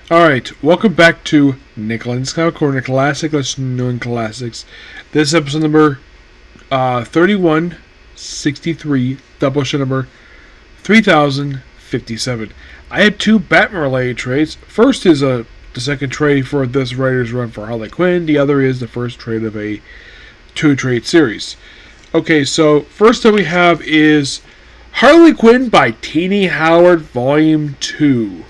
Alright, welcome back to Lenz Comic Corner Classic. Let's know classics. This is episode number 3163, Doubleshot number 3057. I had two Batman related trades. First is the second trade for this writer's run for Harley Quinn. The other is the first trade of a two-trade series. Okay, so first that we have is Harley Quinn by Tini Howard, Volume 2.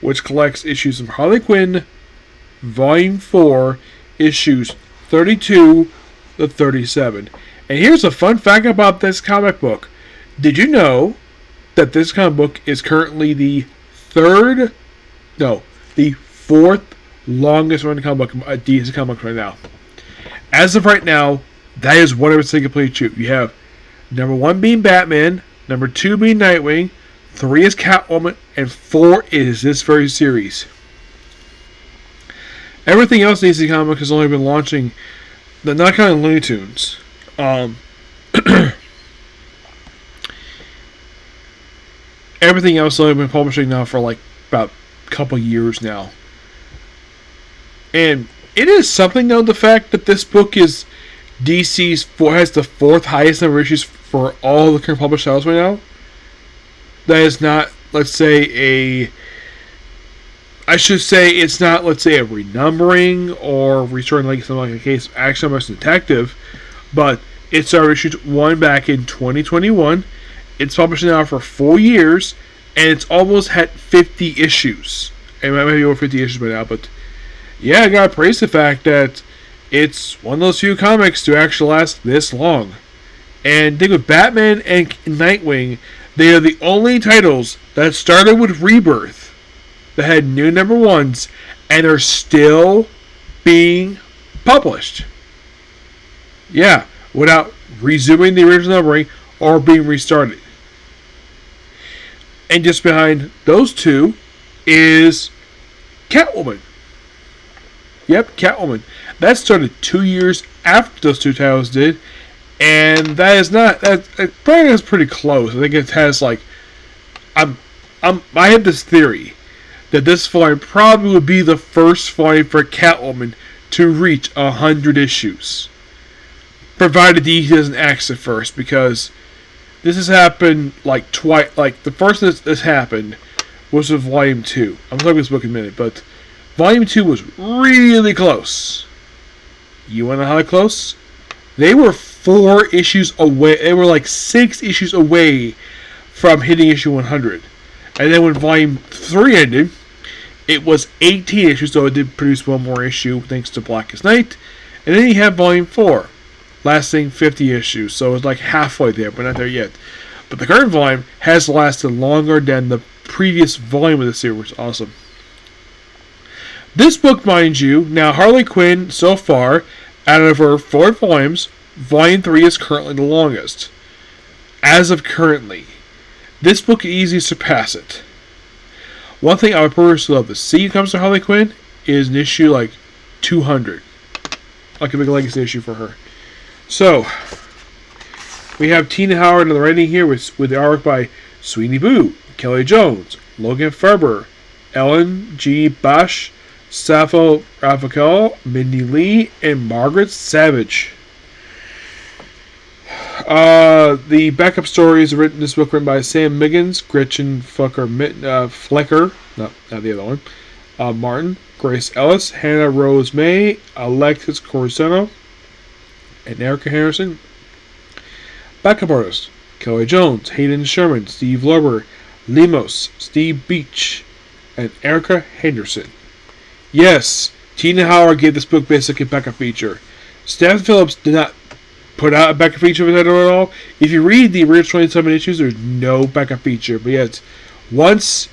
Which collects issues of Harley Quinn, Volume 4, issues 32 to 37. And here's a fun fact about this comic book. Did you know that this comic book is currently the fourth longest running comic book at DC Comics right now? As of right now, that is 100% complete shoot. You have number 1 being Batman, number 2 being Nightwing, 3 is Catwoman, and 4 is this very series. Everything else in DC Comics has only been launching, not counting Looney Tunes. Everything else has only been publishing now for like about a couple years now. And it is something though, the fact that this book is has the fourth highest number of issues for all the current published titles right now. That is not, let's say, it's not, let's say, a renumbering or restoring like something like a case of Action vs. Detective, but it started issued 1 back in 2021. It's published now for 4 years, and it's almost had 50 issues. It might be over 50 issues by now, but yeah, I gotta praise the fact that it's one of those few comics to actually last this long. And think with Batman and Nightwing, they are the only titles that started with Rebirth that had new number 1s and are still being published. Yeah, without resuming the original numbering or being restarted. And just behind those two is Catwoman. Yep, Catwoman. That started 2 years after those two titles did. And that is not, that probably is pretty close. I think it has like, I have this theory that this volume probably would be the first volume for Catwoman to reach 100 issues. Provided he doesn't axe it first, because this has happened like twice. Like the first this happened was with Volume 2. I'm talking this book in a minute, but Volume 2 was really close. You want to know how close? They were 4 issues away. They were like 6 issues away from hitting issue 100. And then when Volume 3 ended, it was 18 issues, so it did produce one more issue thanks to Blackest Night. And then you have Volume 4, lasting 50 issues, so it's like halfway there, but not there yet. But the current volume has lasted longer than the previous volume of the series, which is awesome. This book, mind you, now Harley Quinn, so far, out of her 4 volumes, Volume 3 is currently the longest. As of currently. This book can easily surpass it. One thing I would personally love to see when it comes to Harley Quinn is an issue like 200. Like a big legacy issue for her. So, we have Tini Howard in the writing here with the artwork by Sweeney Boo, Kelly Jones, Logan Ferber, Ellen G. Bosch, Safo Rafael, Mindy Lee, and Margaret Savage. The backup story is this book written by Sam Miggins, Gretchen Flecker, not the other one, Martin, Grace Ellis, Hannah Rose May, Alexis Corsano, and Erica Harrison. Backup artists: Kelly Jones, Hayden Sherman, Steve Lober, Limos, Steve Beach, and Erica Henderson. Yes, Tini Howard gave this book basically a backup feature. Stephen Phillips did not put out a backup feature for that at all. If you read the original 27 issues, there's no backup feature. But yet, once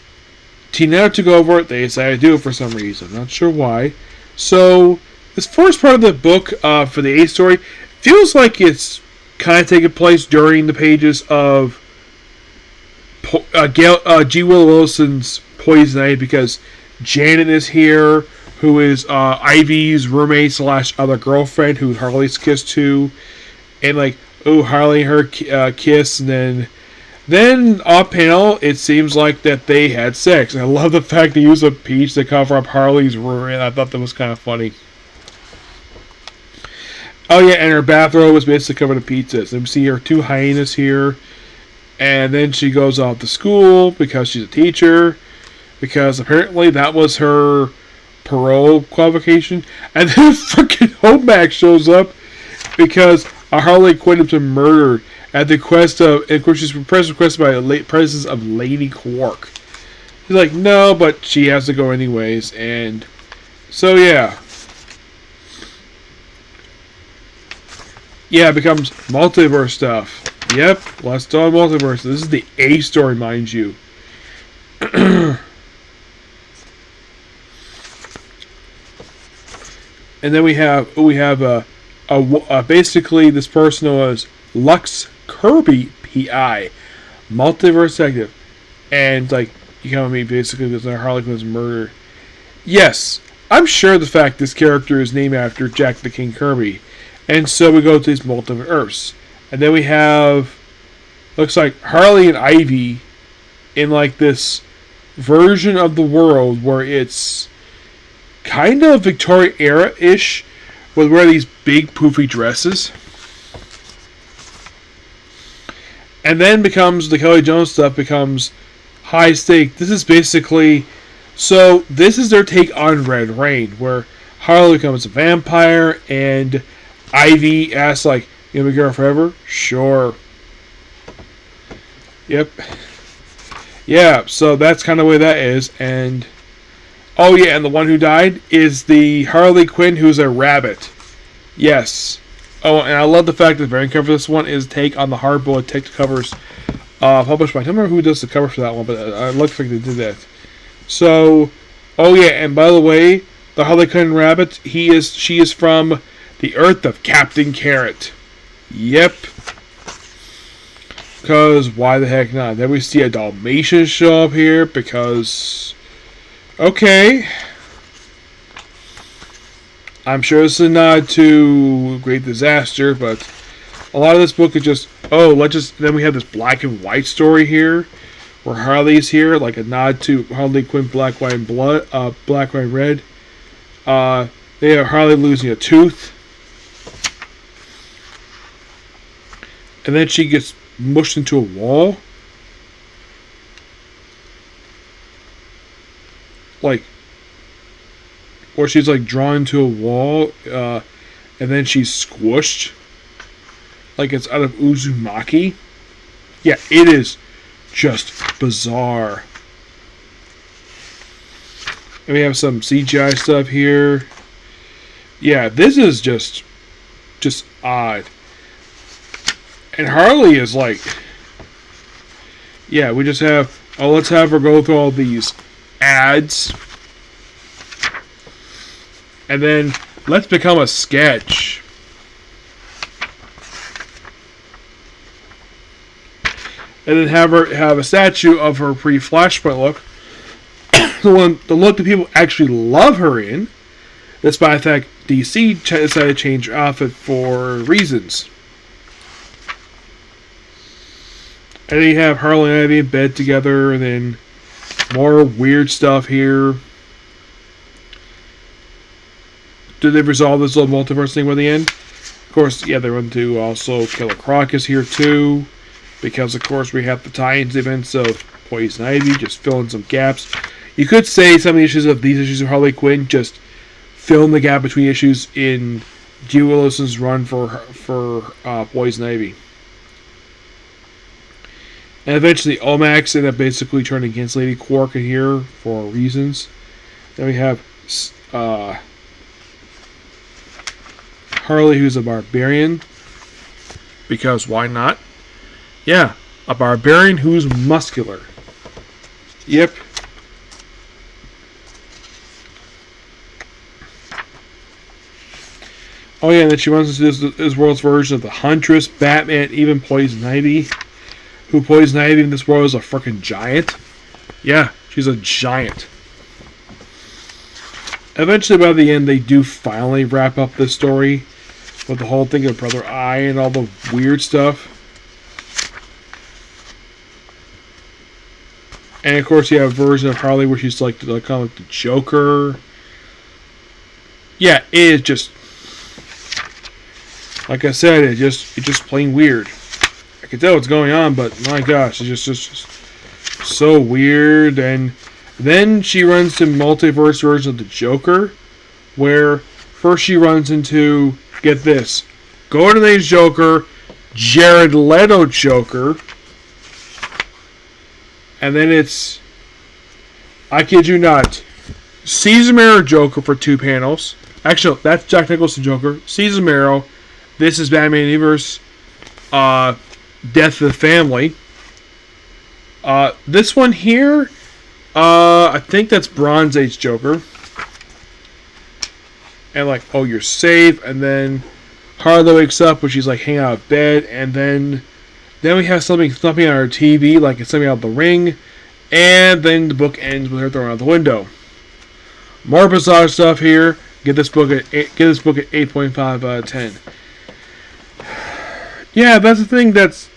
Tini Howard took over, they decided to do it for some reason. I'm not sure why. So, this first part of the book for the A story feels like it's kind of taking place during the pages of G. Will Wilson's Poison Ivy, because Janet is here, who is Ivy's roommate / other girlfriend, who Harley's kissed to, and like, oh, Harley and her kiss, and then Then off panel, it seems like that they had sex. I love the fact they used a peach to cover up Harley's ruin. I thought that was kind of funny. Oh yeah, and her bathrobe was basically covered in pizzas. And we see her two hyenas here. And then she goes off to school because she's a teacher. Because apparently that was her parole qualification. And then freaking Homax shows up because a Harley Quinn has been murdered at the request of, of course, she's requested by the presence of Lady Quark. He's like, no, but she has to go anyways, and so yeah. Yeah, it becomes multiverse stuff. Yep, let's talk multiverse. This is the A story, mind you. And then we have basically this person was Lux Kirby PI, multiverse detective, and like you know me basically because Harley Quinn was murdered. Yes, I'm sure the fact this character is named after Jack the King Kirby, and so we go to these multiverse Earths, and then we have looks like Harley and Ivy in like this version of the world where it's kind of Victorian era ish, with wear these big poofy dresses. And then becomes the Kelly Jones stuff becomes high stake. This is basically this is their take on Red Rain, where Harley becomes a vampire and Ivy asks like, "You gonna be girl forever?" Sure. Yep. Yeah, so that's kind of the way that is. And oh yeah, and the one who died is the Harley Quinn who's a rabbit. Yes. Oh, and I love the fact that the variant cover for this one is take on the hardboiled text covers published by, I don't remember who does the cover for that one, but I look like they did that. So, oh yeah, and by the way, the Harley Quinn rabbit, she is from the Earth of Captain Carrot. Yep. Because why the heck not? Then we see a Dalmatian show up here because, okay. I'm sure it's a nod to Great Disaster, but a lot of this book is just, then we have this black and white story here, where Harley's here, like a nod to Harley Quinn, Black, White, and Black, White, and Red. They have Harley losing a tooth. And then she gets mushed into a wall. Like, or she's like drawn to a wall, and then she's squished, like it's out of Uzumaki. Yeah, it is just bizarre. And we have some CGI stuff here. Yeah, this is just odd. And Harley is like, yeah, we just have, let's have her go through all these ads. And then let's become a sketch. And then have a statue of her pre-Flashpoint look. the look that people actually love her in, despite the fact DC decided to change her outfit for reasons. And then you have Harley and Ivy in bed together, and then more weird stuff here. Did they resolve this little multiverse thing by the end? Of course, yeah, they run to also Killer Croc is here too. Because, of course, we have the tie-ins events of Poison Ivy, just fill in some gaps. You could say some of the issues of these issues of Harley Quinn just fill in the gap between issues in G. Willison's run for Poison Ivy. And eventually, Omax ended up basically turning against Lady Quark in here for reasons. Then we have Harley, who's a barbarian. Because why not? Yeah, a barbarian who's muscular. Yep. Oh yeah, and then she runs into this world's version of the Huntress, Batman, even Poison Ivy. Who Poison Ivy in this world is a freaking giant. Yeah, she's a giant. Eventually, by the end, they do finally wrap up this story with the whole thing of Brother Eye and all the weird stuff. And of course, you have a version of Harley where she's like kind of like the Joker. Yeah, it is just, like I said, it's just plain weird. I can tell what's going on, but my gosh, it's just so weird. And then she runs to multiverse versions of the Joker, where first she runs into, get this, Golden Age Joker, Jared Leto Joker, and then it's, I kid you not, Cesar Romero Joker for 2 panels. Actually, that's Jack Nicholson Joker. Cesar Romero. This is Batman Universe. Death of the Family. This one here, I think that's Bronze Age Joker. And like, oh, you're safe. And then Harley wakes up when she's like hanging out of bed. And then we have something thumping on her TV, like it's something out of the ring. And then the book ends with her throwing out the window. More bizarre stuff here. Get this book at 8.5 out of 10. Yeah, that's the thing. That's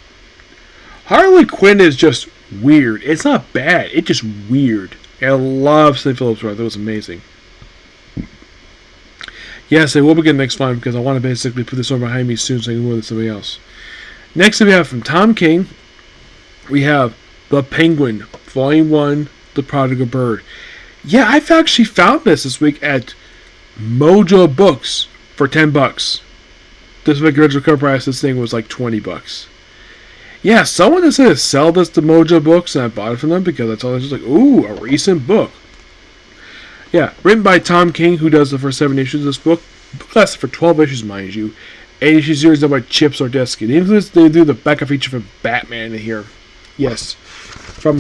Harley Quinn is just weird. It's not bad. It's just weird. And I love St. Phillips Road. That was amazing. Yes, I will begin next time because I want to basically put this over behind me soon so I can move to somebody else. Next, we have from Tom King. We have The Penguin, Volume 1, The Prodigal Bird. Yeah, I've actually found this week at Mojo Books for $10. This week, original cover price, this thing was like $20. Yeah, someone decided to sell this to Mojo Books, and I bought it from them because I thought it was like, ooh, a recent book. Yeah, written by Tom King, who does the first 7 issues of this book. Book lasted for 12 issues, mind you. 8 issue series done by Chip Zdarsky. They do the backup feature for Batman in here. Yes, from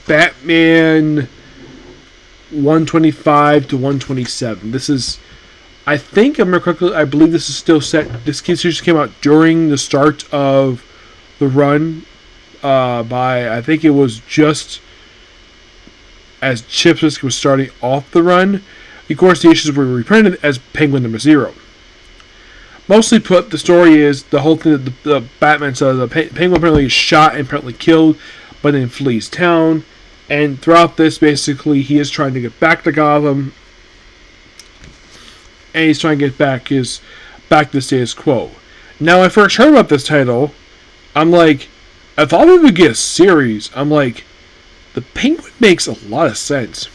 Batman 125 to 127. This is, I think, I believe this is still set. This series came out during the start of the run by, I think it was just as Chip Zdarsky was starting off the run. Of course, the issues were reprinted as Penguin number 0. Mostly put, the story is the whole thing that the Batman says the Penguin apparently is shot and apparently killed, but then flees town. And throughout this, basically, he is trying to get back to Gotham, and he's trying to get back to the status quo. Now, when I first heard about this title, I'm like, I thought we would get a series. I'm like, the Penguin makes a lot of sense.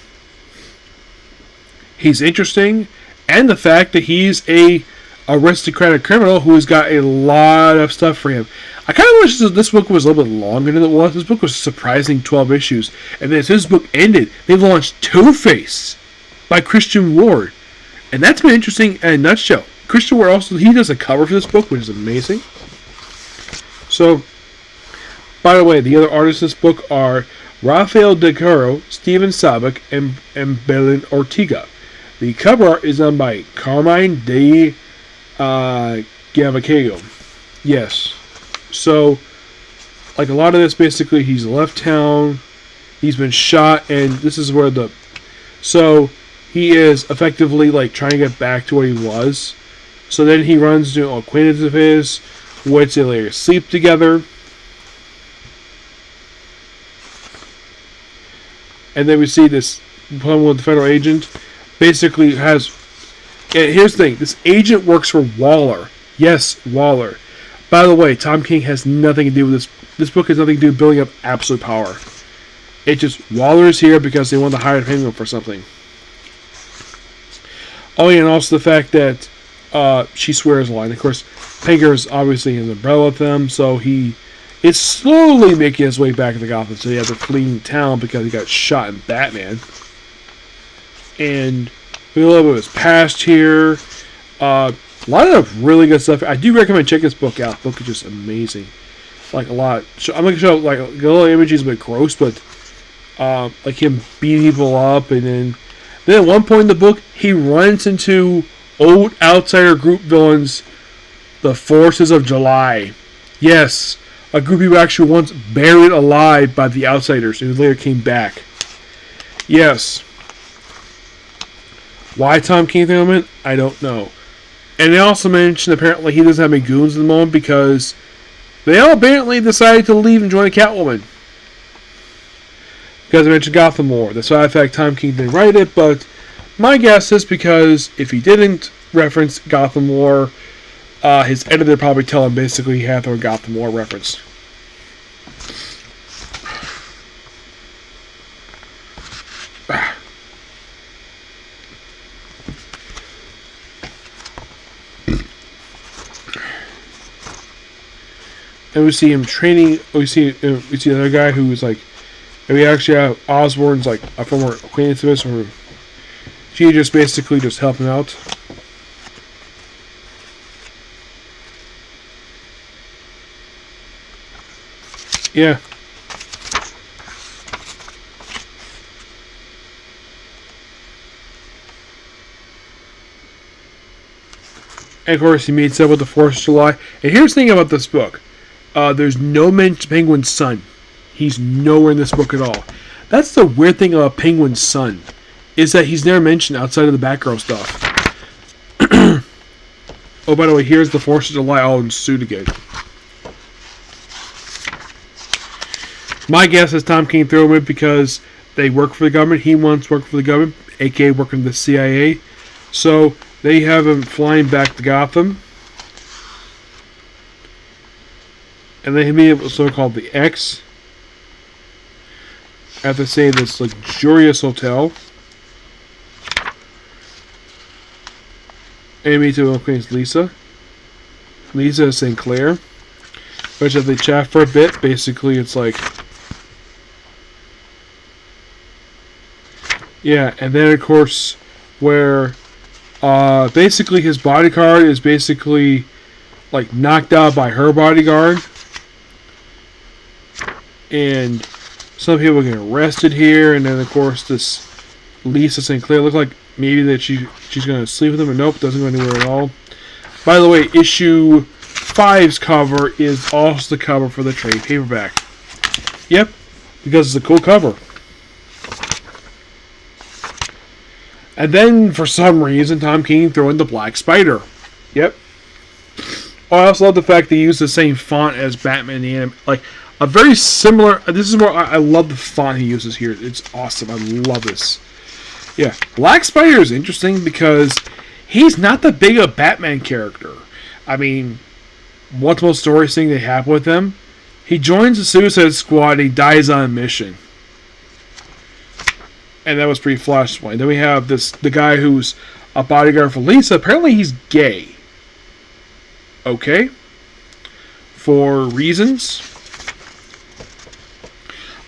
He's interesting, and the fact that he's a aristocratic criminal who's got a lot of stuff for him. I kind of wish this book was a little bit longer than it was. This book was surprising 12 issues. And then as this book ended, they launched Two-Face by Christian Ward. And that's been interesting in a nutshell. Christian Ward also, he does a cover for this book, which is amazing. So, by the way, the other artists in this book are Rafael De Caro, Steven Sabic, and Belen Ortega. The cover art is done by Carmine de Gavacago. Yes. So, like a lot of this, basically, he's left town, he's been shot, and this is where so, he is effectively, like, trying to get back to where he was. So then he runs into an acquaintance of his, which they later sleep together. And then we see this one with the federal agent, basically has, and here's the thing, this agent works for Waller. Yes, Waller. By the way, Tom King has nothing to do with this. This book has nothing to do with building up absolute power. It just, Waller is here because they want to hire Penguin for something. Oh yeah, and also the fact that she swears a lot. Of course, Penguin is obviously in the umbrella with them, so he is slowly making his way back to Gotham. So he has to flee town because he got shot in Batman. And we have a little bit of his past here. A lot of really good stuff. I do recommend checking this book out. The book is just amazing. Like a lot. So I'm going to show like a little images, a bit gross, but like him beating people up, and then at one point in the book he runs into old outsider group villains, the Forces of July. Yes, a group who actually once buried alive by the outsiders and who later came back. Yes. Why Tom King at the moment? I don't know. And they also mentioned apparently he doesn't have any goons at the moment because they all apparently decided to leave and join Catwoman. because I mentioned Gotham War. That's why I fact Tom King didn't write it, but my guess is because if he didn't reference Gotham War, his editor probably tell him basically he had to have Gotham War reference. And we see him training. We see another guy who's like, and we actually have Osborn's like a former acquaintance of his, or she just basically just help him out. Yeah. And of course, he meets up with the 4th of July. And here's the thing about this book. There's no mention of Penguin's son. He's nowhere in this book at all. That's the weird thing about Penguin's son, is that he's never mentioned outside of the Batgirl stuff. Oh, by the way, here's the 4th of July all in suit again. My guess is Tom King threw him in because they work for the government. He once worked for the government, aka working for the CIA. So they have him flying back to Gotham. And they meet up with so-called the X at the say this luxurious hotel. And meet up with Lisa. Lisa St. Clair. Which if they chat for a bit, basically it's like, yeah, and then of course where basically his bodyguard is basically like knocked out by her bodyguard. And some people get arrested here, and then of course this Lisa St. Clair looks like maybe that she's gonna sleep with him, but nope, doesn't go anywhere at all. By the way, issue 5's cover is also the cover for the trade paperback. Yep, because it's a cool cover. And then for some reason Tom King threw in the Black Spider. Yep. Oh, I also love the fact they use the same font as Batman the Anim, like a very similar. This is where I love the font he uses here. It's awesome. I love this. Yeah, Black Spider is interesting because he's not that big a Batman character. I mean, what's the most stories thing they have with him? He joins the Suicide Squad. He dies on a mission, and that was pretty flashpoint. Then we have the guy who's a bodyguard for Lisa. Apparently, he's gay. Okay, for reasons.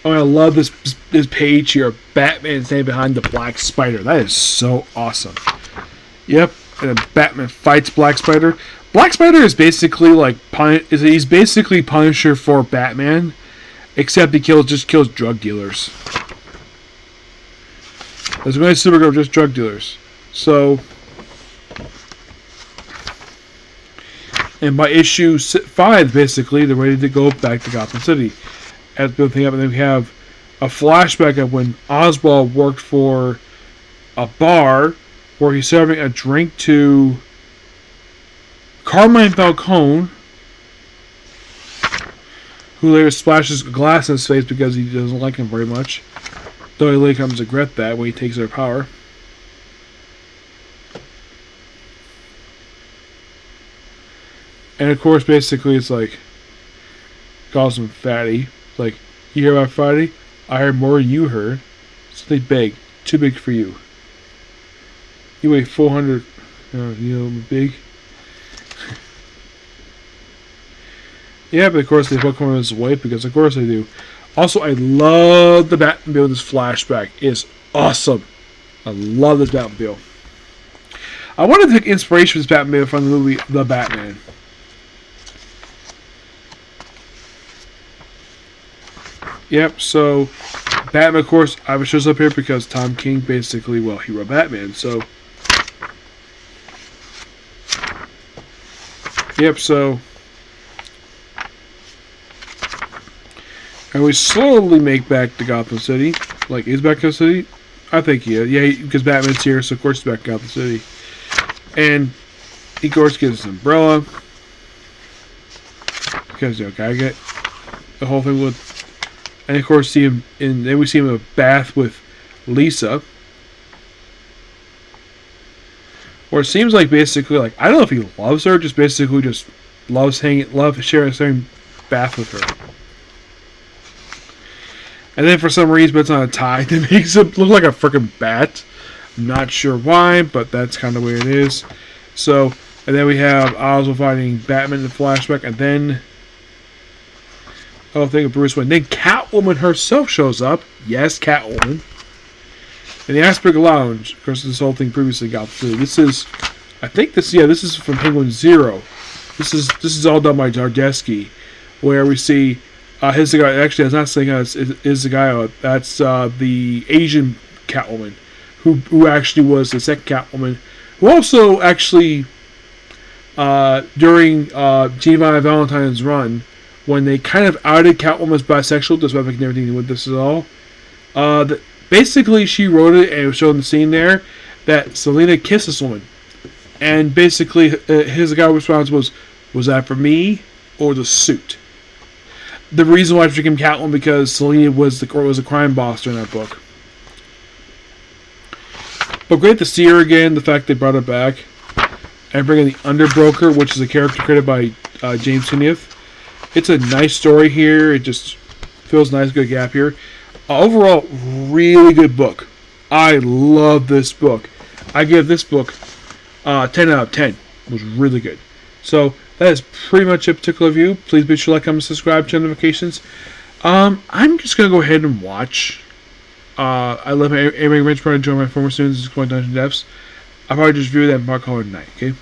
Oh, I love this page here. Batman's name behind the Black Spider. That is so awesome. Yep, and then Batman fights Black Spider. Black Spider is basically like he's basically Punisher for Batman, except he just kills drug dealers. There's no Supergirl, just drug dealers. So, and by issue 5, basically they're ready to go back to Gotham City. As the thing up, and then we have a flashback of when Oswald worked for a bar where he's serving a drink to Carmine Falcone, who later splashes glass in his face because he doesn't like him very much. Though he later comes to regret that when he takes their power. And of course, basically, it's like, calls him fatty. It's like, you hear about Friday? I heard more than you heard. Something big. Too big for you. You weigh 400. Big. Yeah, but of course they book him on his weight because of course they do. Also, I love the Batmobile in this flashback. It is awesome. I love this Batmobile. I wanted to take inspiration from this Batmobile from the movie The Batman. Yep, so Batman, of course, obviously shows up here because Tom King basically, well, he wrote Batman, so. Yep, so. And we slowly make back to Gotham City. Like, is back to Gotham City? I think he is. Yeah, because Batman's here, so of course he's back to Gotham City. And he, of course, gets his umbrella. Because, gotta get the whole thing with And of course, then we see him in a bath with Lisa. Or it seems like basically, like, I don't know if he loves her, just basically just loves sharing the same bath with her. And then for some reason, it's on a tie that makes it look like a freaking bat. I'm not sure why, but that's kind of the way it is. So, and then we have Oswald fighting Batman in the flashback, and then think of Bruce Wayne. Then Catwoman herself shows up. Yes, Catwoman. In the Asperger Lounge, of course, this whole thing previously got through. This is from Penguin Zero. This is all done by Dardesky, where we see his guy. Actually, it's not saying is the guy. That's the Asian Catwoman, who actually was the second Catwoman, who also actually during G.V. Valentine's run, when they kind of outed Catwoman as bisexual, despite making everything with this at all. Basically, she wrote it and it was shown in the scene there that Selena kissed this woman. And basically, his guy response was that for me or the suit? The reason why she became Catwoman because Selena was a crime boss during that book. But great to see her again, the fact they brought her back. And bringing the Underbroker, which is a character created by James Tynion. It's a nice story here. It just feels nice, good gap here. Overall, really good book. I love this book. I give this book 10 out of 10. It was really good. So that is pretty much a particular review. Please be sure to like, comment, subscribe, turn notifications. I'm just going to go ahead and watch. I love Amy Rich, probably join my former students going Dungeon Depths. I'll probably just review that and call it a night, okay?